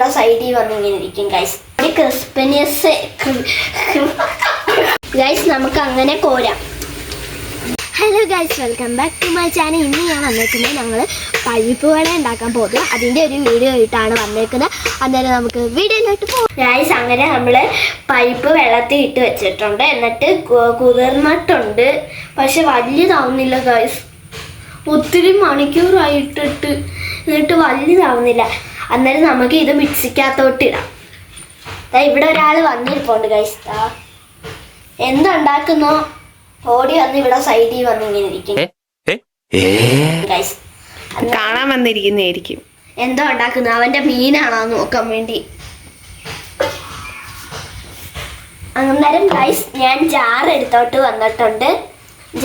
ഇവിടെ സൈഡിൽ വന്നിങ്ങനെ ഇരിക്കും ഗൈസ്. ക്രിസ്പിനെസ് ഗൈസ് നമുക്ക് അങ്ങനെ കോരാം. Hello guys, welcome back to my channel. ഇന്ന് ഞാൻ വന്നേക്കുന്നത് ഞങ്ങൾ പരിപ്പ് വട ഉണ്ടാക്കാൻ പോകുന്നത്. അതിൻ്റെ ഒരു വീഡിയോ ആയിട്ടാണ് വന്നേക്കുന്നത്. അന്നേരം നമുക്ക് വീഡിയോയിലോട്ട് പോകും ഗൈസ്. അങ്ങനെ നമ്മൾ പരിപ്പ് വെള്ളത്തിൽ ഇട്ട് വെച്ചിട്ടുണ്ട്. എന്നിട്ട് കുതിർന്നിട്ടുണ്ട്, പക്ഷെ വലിയതാവുന്നില്ല ഗൈസ്. ഒത്തിരി മണിക്കൂറായിട്ടിട്ട് എന്നിട്ട് വലിയതാവുന്നില്ല. അന്നേരം നമുക്ക് ഇത് മിക്സിക്കകത്തോട്ട് ഇടാം. ഇവിടെ ഒരാൾ വന്നിരിപ്പുണ്ട് ഗൈസ്. എന്തുണ്ടാക്കുന്നോ ഓടി വന്ന് ഇവിടെ സൈഡിൽ വന്ന് ഇങ്ങനെ ഇരിക്കും ഗൈസ്. കാണാൻ വന്നിരിക്കുന്നതായിരിക്കും. എന്തോ ഉണ്ടാക്കുന്നത്, അവന്റെ മീനാണോ നോക്കാൻ വേണ്ടി. അന്നേരം ഗൈസ് ഞാൻ ജാറ് എടുത്തോട്ട് വന്നിട്ടുണ്ട്.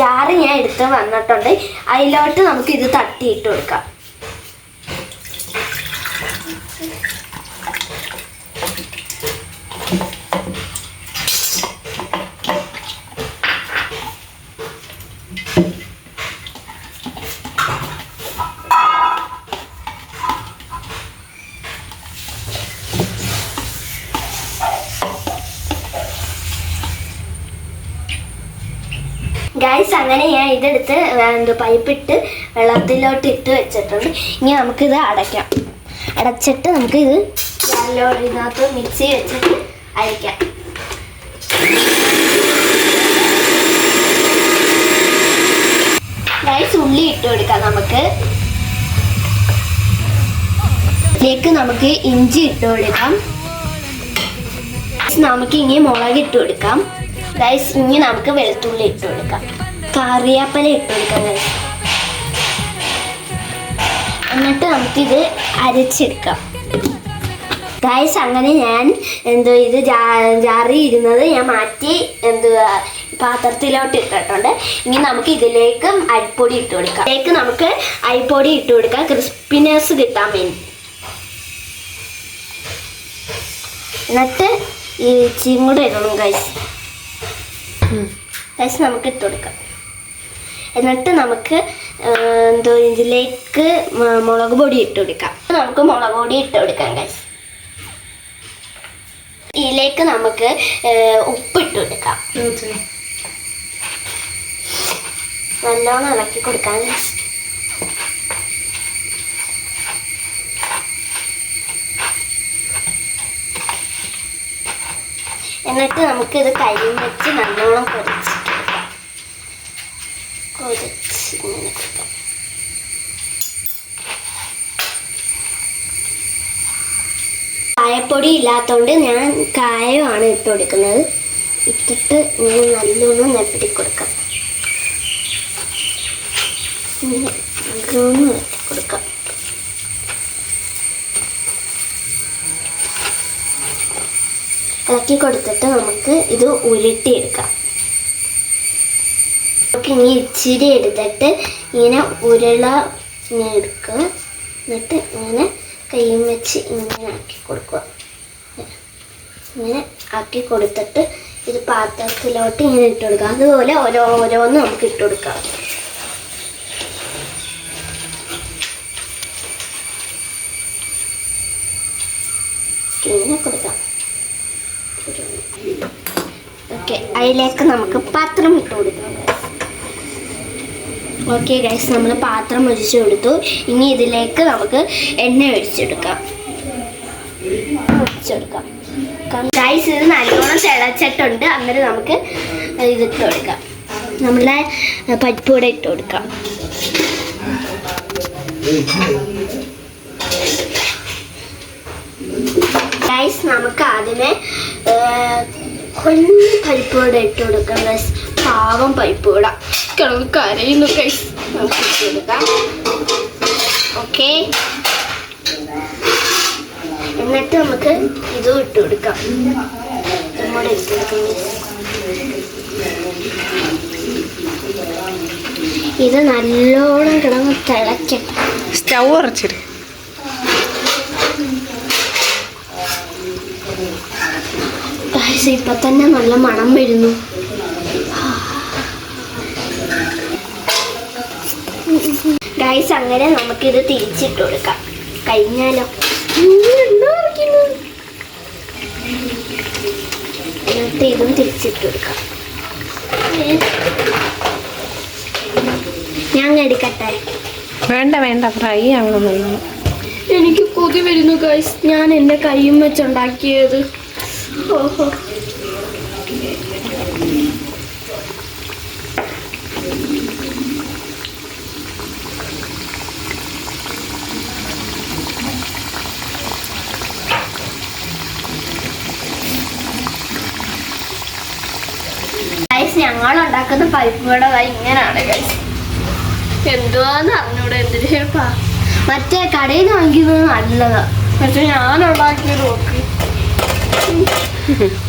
ജാറ് ഞാൻ എടുത്ത് വന്നിട്ടുണ്ട്. അതിലോട്ട് നമുക്ക് ഇത് തട്ടിയിട്ട് കൊടുക്കാം. ഗൈസ് അങ്ങനെ ഞാൻ ഇതെടുത്ത് പൈപ്പിട്ട് വെള്ളത്തിലോട്ട് ഇട്ട് വെച്ചിട്ടുണ്ട്. ഇനി നമുക്കിത് അടയ്ക്കാം. അടച്ചിട്ട് നമുക്കിത് ഇതിനകത്ത് മിക്സി വെച്ചിട്ട് അരയ്ക്കാം. ഗൈസ് ഉള്ളി ഇട്ട് കൊടുക്കാം. നമുക്ക് ഇതിലേക്ക് നമുക്ക് ഇഞ്ചി ഇട്ട് കൊടുക്കാം. നമുക്ക് ഇനി മുളക് ഇട്ട് കൊടുക്കാം. ഗൈസ് ഇനി നമുക്ക് വെളുത്തുള്ളി ഇട്ട് കൊടുക്കാം. കറിവേപ്പില ഇട്ട് കൊടുക്കാം ഗൈസ്. എന്നിട്ട് നമുക്കിത് അരച്ചെടുക്കാം ഗൈസ്. അങ്ങനെ ഞാൻ ഇത് ജാറി ഇരുന്നത് ഞാൻ മാറ്റി പാത്രത്തിലോട്ട് ഇട്ടിട്ടുണ്ട്. ഇനി നമുക്ക് ഇതിലേക്ക് അരിപ്പൊടി ഇട്ട് കൊടുക്കാം. ഇതിലേക്ക് നമുക്ക് അരിപ്പൊടി ഇട്ട് കൊടുക്കാം, ക്രിസ്പിനെസ് കിട്ടാൻ വേണ്ടി. എന്നിട്ട് ഈ ഇച്ചിയും കൂടെ ഇടണം ഗൈസ്. ഗൈസ് നമുക്ക് ഇട്ട് കൊടുക്കാം. എന്നിട്ട് നമുക്ക് ഇതിലേക്ക് മുളക് പൊടി ഇട്ട് കൊടുക്കാം. നമുക്ക് മുളക് പൊടി ഇട്ട് കൊടുക്കാം ഗൈസ്. ഇതിലേക്ക് നമുക്ക് ഉപ്പിട്ട് കൊടുക്കാം. നല്ലോണം ഇളക്കി കൊടുക്കാം ഗൈസ്. എന്നിട്ട് നമുക്ക് ഇത് കയ്യിൽ വെച്ച് നല്ലോണം കുറച്ച് ഇങ്ങനെ കൊടുക്കാം. കായപ്പൊടി ഇല്ലാത്തതുകൊണ്ട് ഞാൻ കായമാണ് ഇട്ട് കൊടുക്കുന്നത്. ഇട്ടിട്ട് ഇങ്ങനെ നല്ലോണം നിരത്തി കൊടുക്കാം. ഇങ്ങനെ നല്ലോണം നിരത്തി കൊടുക്കാം. ഇളക്കി കൊടുത്തിട്ട് നമുക്ക് ഇത് ഉരുട്ടിയെടുക്കാം. നമുക്ക് ഇനി ഇച്ചിരി എടുത്തിട്ട് ഇങ്ങനെ ഉരുള ഇങ്ങനെ എടുക്കുക. എന്നിട്ട് ഇങ്ങനെ കൈയും വെച്ച് ഇങ്ങനെ ആക്കി കൊടുക്കുക. ഇങ്ങനെ ആക്കി കൊടുത്തിട്ട് ഇത് പാത്രത്തിലോട്ട് ഇങ്ങനെ ഇട്ട് കൊടുക്കാം. അതുപോലെ ഓരോന്ന് നമുക്ക് ഇട്ട് കൊടുക്കാം. ഇങ്ങനെ കൊടുക്കാം. ഓക്കെ, അതിലേക്ക് നമുക്ക് പാത്രം ഇട്ട് കൊടുക്കാം. ഓക്കെ ഗൈസ്, നമ്മൾ പാത്രം ഒഴിച്ചു കൊടുത്തു. ഇനി ഇതിലേക്ക് നമുക്ക് എണ്ണ ഒഴിച്ചെടുക്കാം. ഗൈസ് ഇത് നല്ലോണം തിളച്ചിട്ടുണ്ട്. അന്നേരം നമുക്ക് ഇതിട്ട് കൊടുക്കാം. നമ്മളെ പരിപ്പ് കൂടെ ഇട്ട് കൊടുക്കാം. ഗൈസ് നമുക്ക് ആദ്യമേ കൊല്ലം പരിപ്പ് കൂടെ ഇട്ട് കൊടുക്കാം ഗൈസ്. പാവം പരിപ്പ് കൂടെ കിടന്ന് കരയുന്നു ഗൈസ്. നമുക്ക് ഇട്ട് കൊടുക്കാം. ഓക്കെ, എന്നിട്ട് നമുക്ക് ഇതും ഇട്ട് കൊടുക്കാം. ഇങ്ങോട്ട് ഇട്ട് കൊടുക്കാം. ഇത് നല്ലോണം കിടന്ന് തിളക്കട്ടെ. സ്റ്റൗ ഉറച്ചിട്ട് ഇപ്പൊ തന്നെ നല്ല മണം വരുന്നു. ഗൈസ് അങ്ങനെ നമുക്കിത് തിരിച്ചിട്ട് കൊടുക്കാം. കഴിഞ്ഞാലോ തിരിച്ചിട്ട് കൊടുക്കാം. ഞാൻ എടുക്കട്ടെ? വേണ്ട വേണ്ട, ഫ്രൈ ആവണമെന്ന്. എനിക്ക് കൊതി വരുന്നു ഗൈസ്. ഞാൻ എൻ്റെ കൈയും വെച്ചുണ്ടാക്കിയത്. ഓഹോ, ഞങ്ങൾ ഉണ്ടാക്കുന്ന പരിപ്പ് വട ഇങ്ങനെയാണ് ഗൈസ്. എന്തുവാന്ന് അറിഞ്ഞൂടെ, എന്തിനു ചേർപ്പാ. മറ്റേ കടയിൽ നിന്ന് വാങ്ങിക്കുന്നത് നല്ലതാ, പക്ഷെ ഞാൻ ഉണ്ടാക്കിയത് നോക്കി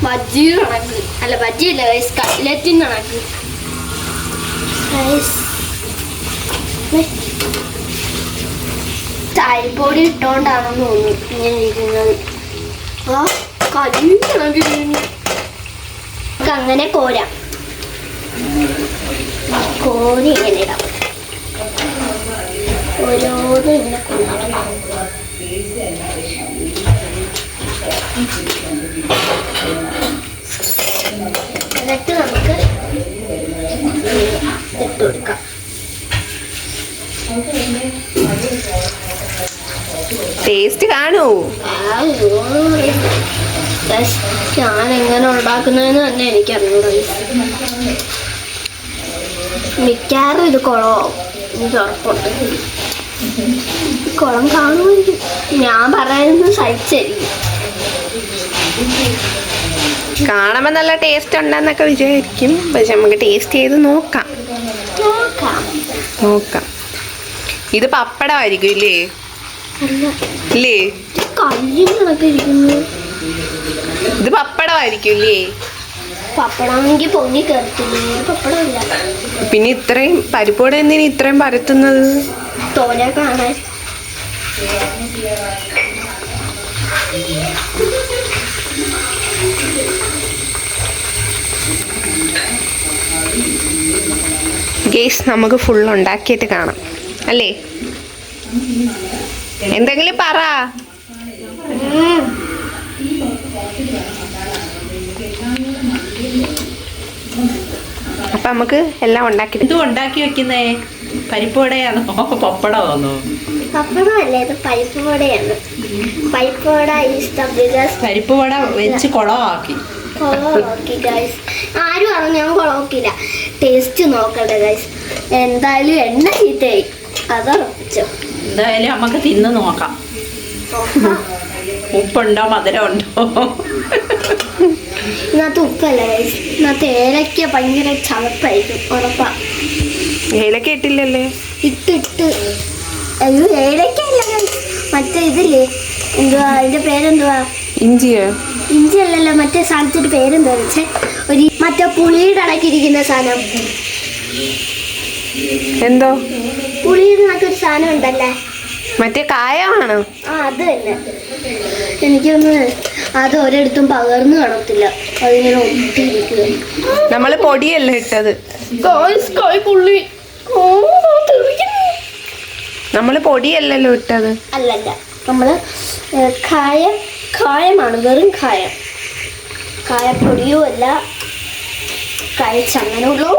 ബജ്ജി കണക്ക്. അല്ല ബജ്ജിയില്ല ഗൈസ്, കട്ട്ലറ്റിൻ കണക്ക്. ചായപ്പൊടി ഇട്ടോണ്ടാണെന്ന് തോന്നുന്നു ഇങ്ങനെ ഇരിക്കുന്നത്. ആ കരി കണക്കിരുന്നു. നമുക്ക് അങ്ങനെ കോരാം. കോരി ഇങ്ങനെ ഇടാം. ഓരോന്നും ഇങ്ങനെ കൊണ്ടുവരണം. എന്നിട്ട് നമുക്ക് ഇട്ട് കൊടുക്കാം. ടേസ്റ്റ് കാണൂ. ഞാൻ എങ്ങനെ ഉണ്ടാക്കുന്നതെന്ന് തന്നെ എനിക്കറിഞ്ഞൂടാ. മിക്കാറും ഇത് കുളമാവും, എനിക്ക് ഉറപ്പുണ്ട്. കുളം കാണുമായിരിക്കും, ഞാൻ പറയുന്നത് സഹിച്ചായിരിക്കും. കാണുമ്പോൾ നല്ല ടേസ്റ്റ് ഉണ്ടെന്നൊക്കെ വിചാരിക്കും, പക്ഷെ നമുക്ക് ടേസ്റ്റ് ചെയ്ത് നോക്കാം. ഇത് പപ്പടമായിരിക്കും ഇല്ലേ? ഇല്ലേ, കല്ലിനൊക്കെ ഇരിക്കുന്നു. ഇത് പപ്പടമായിരിക്കും ഇല്ലേ? പപ്പടമാണെങ്കിൽ പൊങ്ങി കയറത്തില്ലേ? പപ്പടമില്ല. പിന്നെ ഇത്രയും പരിപ്പോടെ എന്തിനാ ഇത്രയും പരത്തുന്നത്? തോനെ കാണാൻ. ഗേസ്, നമുക്ക് ഫുൾ ഉണ്ടാക്കിയിട്ട് കാണാം അല്ലേ? എന്തെങ്കിലും പറ. അപ്പൊ നമുക്ക് എല്ലാം ഉണ്ടാക്കി. ഇത് ഉണ്ടാക്കി വെക്കുന്നേ പരിപ്പുവടയാണോ പപ്പടമാണോ? പപ്പടമല്ലേ, ഇത് പരിപ്പ് വടയാണ്. പരിപ്പ് വട ഇഷ്ടം. പരിപ്പുവട വെച്ച് കുളമാക്കി. കുളമാക്കി ഗൈസ്. ആരും അറിഞ്ഞു, ഞാൻ കുളമാക്കില്ല. ടേസ്റ്റ് നോക്കട്ടെ ഗൈസ്. എന്തായാലും എണ്ണ ചീത്തയായി, അതുറപ്പിച്ചോ. എന്തായാലും നമുക്ക് തിന്ന് നോക്കാം. ഉപ്പുണ്ടോ മധുരം ഉണ്ടോ? ഇതിനകത്ത് ഉപ്പല്ല ഗൈസ്, ഇതിനകത്ത് ഏലക്ക ഭയങ്കര ചവപ്പായിരിക്കും, ഉറപ്പാ. ഏലക്ക ഇട്ടില്ലല്ലേ? ഇട്ടിട്ട് അയ്യോ, ഏലക്ക അല്ല ഗൈസ്, മറ്റേ ഇതില്ലേ, എന്തുവാ അതിന്റെ പേരെന്തുവാ? ഇഞ്ചിയോ? ഇഞ്ചി അല്ലല്ലോ, മറ്റേ സാധനത്തിന്റെ പേരെന്താ വെച്ചേ? ഒരു മറ്റേ പുളിയുടെ അടക്കിയിരിക്കുന്ന സാധനം. എന്തോ പുളിയുടെ ഒരു സാധനം ഉണ്ടല്ലേ, മറ്റേ കായമാണോ? ആ അത് തന്നെ. എനിക്കൊന്ന് അത് ഒരിടത്തും പകർന്നു കാണത്തില്ല, അതിങ്ങനെ ഒട്ടിയിരിക്കുക. നമ്മള് പൊടിയല്ലേ ഇട്ടത്? നമ്മള് പൊടിയല്ലല്ലോ ഇട്ടത്. അല്ലല്ല, നമ്മള് കായമാണ്, വെറും കായം. കായപ്പൊടിയും അല്ല, കായച്ചങ്ങനുള്ളൂ.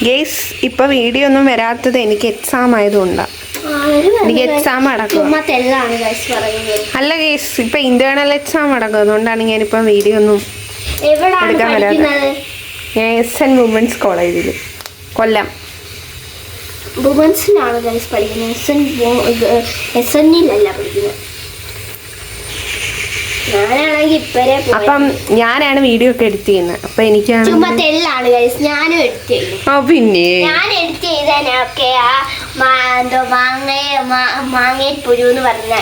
ഗേസ്, ഇപ്പൊ വീഡിയോ ഒന്നും വരാത്തത് എനിക്ക് എക്സാം ആയതുകൊണ്ടാ. എനിക്ക് എക്സാം അടക്കും. അല്ല ഗേസ്, ഇപ്പൊ ഇന്റേണൽ എക്സാം അടക്കും, അതുകൊണ്ടാണ് ഞാനിപ്പോ വീഡിയോ ഒന്നും എടുക്കാൻ വരാത്തത്. ഞാൻ SN വുമൻസ് കോളേജിൽ കൊല്ലം. വുമൻസിനാണ് ഗൈസ് പഠിക്കുന്നത്, SNയിലല്ല പഠിക്കുന്നത്. ഞാനാണെങ്കിൽ ഇപ്പഴേ അപ്പം ഞാനാണ് വീഡിയോ ഒക്കെ എഡിറ്റ് ചെയ്യുന്നത്. അപ്പൊ എനിക്കാണ് ചുമത്തെല്ലാണ് ഗൈസ്, ഞാനും എഡിറ്റ് ചെയ്യും. പിന്നെ ഞാൻ എഡിറ്റ് ചെയ്തതിനൊക്കെ ആ എന്തോ മാങ്ങയിൽ പുരു എന്ന് പറഞ്ഞ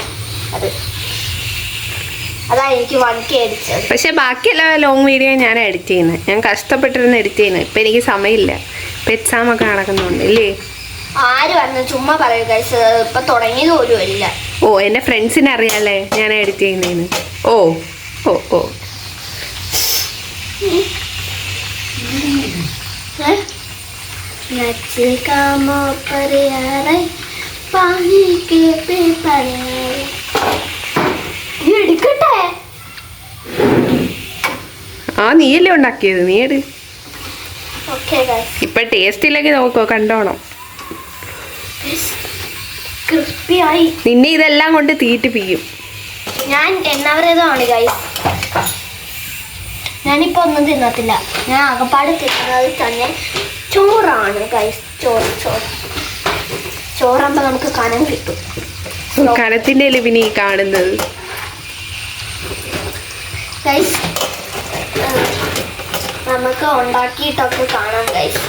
അതാ എനിക്ക് 1K അടിച്ചത്. പക്ഷെ ബാക്കിയെല്ലാ ലോങ് വീഡിയോ ഞാൻ എഡിറ്റ് ചെയ്യുന്നത്. ഞാൻ കഷ്ടപ്പെട്ടിരുന്ന് എഡിറ്റ് ചെയ്യുന്നത്. ഇപ്പൊ എനിക്ക് സമയമില്ല, ഇപ്പൊ എക്സാം ഒക്കെ നടക്കുന്നുണ്ട് ഇല്ലേ? ആര് പറഞ്ഞു, ചുമ്മാ പറയൂ ഗൈസ്, ഇപ്പൊ തുടങ്ങിയത് പോലും ഇല്ല. ഓ, എന്റെ ഫ്രണ്ട്സിനെ അറിയാലേ ഞാൻ എഡിറ്റ് ചെയ്യുന്നതിന്. ഓ ഓ ഓ നച്ചിക്കാമോ പറയാറേ പാനി കേപ്പേ പറയാറേ എടുക്കട്ടെ. ആ നീയല്ലേ ഉണ്ടാക്കിയത്, നീ എടു. ഓക്കേ ഗൈസ്, ഇപ്പൊ ടേസ്റ്റ് ഇല്ലെങ്കിൽ നോക്കോ, കണ്ടോണം. ക്രിസ്പി ആയി. നിന്നെ ഇതെല്ലാം കൊണ്ട് തീറ്റിപ്പിക്കും. ഞാൻ എണ്ണവരേതാണ് ഗൈസ്. ഞാനിപ്പോ ഒന്നും തിന്നത്തില്ല. ഞാൻ അകപ്പാട് തിന്നുന്നത് തന്നെ ചോറാണ് ഗൈസ്. ചോറാകുമ്പോ നമുക്ക് കനം കിട്ടും. കനത്തിന്റെ പിന്നെ ഈ കാണുന്നത് ഗൈസ് നമുക്ക് ഉണ്ടാക്കിയിട്ടൊക്കെ കാണാം ഗൈസ്.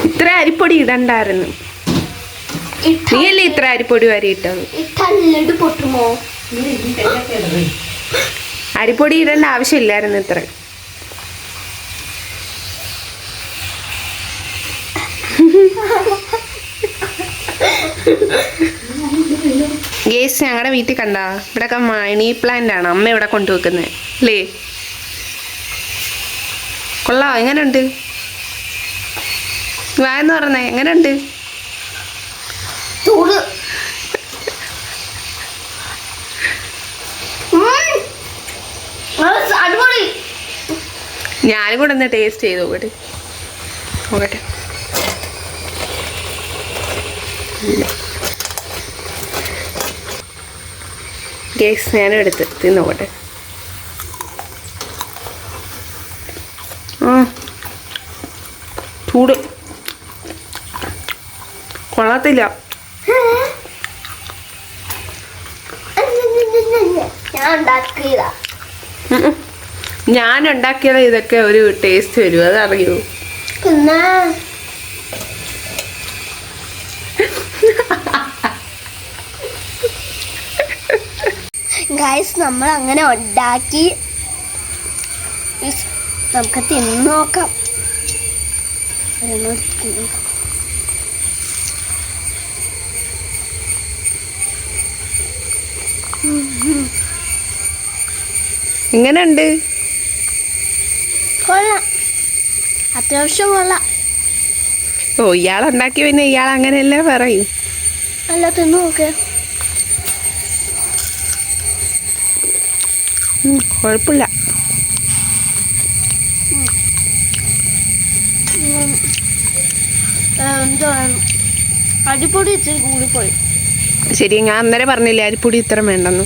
ഇത്ര അരിപ്പൊടി ഇടണ്ടായിരുന്നു. നീയല്ലേ ഇത്ര അരിപ്പൊടി വരെ ഇട്ടത്? ഇട്ടല്ലട് പൊട്ടുമോ? അരിപ്പൊടി ഇടേണ്ട ആവശ്യമില്ലായിരുന്നു ഇത്ര. ഗേസ് ഞങ്ങളുടെ വീട്ടിൽ കണ്ട ഇവിടെയൊക്കെ മണി പ്ലാന്റ് ആണ് അമ്മ ഇവിടെ കൊണ്ടുവെക്കുന്നത് അല്ലേ? കൊള്ളാം. എങ്ങനെയുണ്ട്? വായെന്ന് പറഞ്ഞേ, എങ്ങനെയുണ്ട്? ഞാനും കൂടെ ഒന്ന് ടേസ്റ്റ് ചെയ്ത് നോക്കട്ടെ. ഗേസ് ഞാനും എടുത്ത് തിന്നോട്ടെ. ചൂട് കൊള്ളത്തില്ല. ഞാൻ ഉണ്ടാക്കിയത് ഇതൊക്കെ ഒരു ടേസ്റ്റ് വരും, അതറിയോ? ഗൈസ് നമ്മൾ അങ്ങനെ ഉണ്ടാക്കി നമുക്ക് തിന്നു നോക്കാം. എങ്ങനെയുണ്ട്? കൊള്ളാം, അത്യാവശ്യം കൊള്ളാം. ഓ, ഇയാളുണ്ടാക്കി പിന്നെ ഇയാൾ അങ്ങനെയല്ലേ പറയും. അല്ല, തിന്നു നോക്ക്. കുഴപ്പമില്ല. എന്താണ് അരിപ്പൊടി ഇച്ചിരി കൂടിപ്പോയി. ശരി, ഞാൻ അന്നേരം പറഞ്ഞില്ലേ അരിപ്പൊടി ഇത്ര വേണ്ടെന്ന്.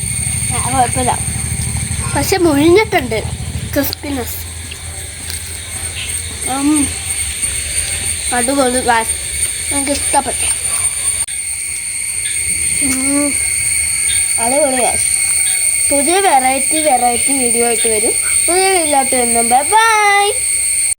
കുഴപ്പമില്ല, പക്ഷെ മുഴിഞ്ഞിട്ടുണ്ട്. ക്രിസ്പിനെസ് അടിപൊളി. എനിക്ക് ഇഷ്ടപ്പെട്ടു. അടിപൊളി. പുതിയ വെറൈറ്റി വീഡിയോ ആയിട്ട് വരും. പുതിയ വീഡിയോ ആയിട്ട് വരുന്നു. Bye bye.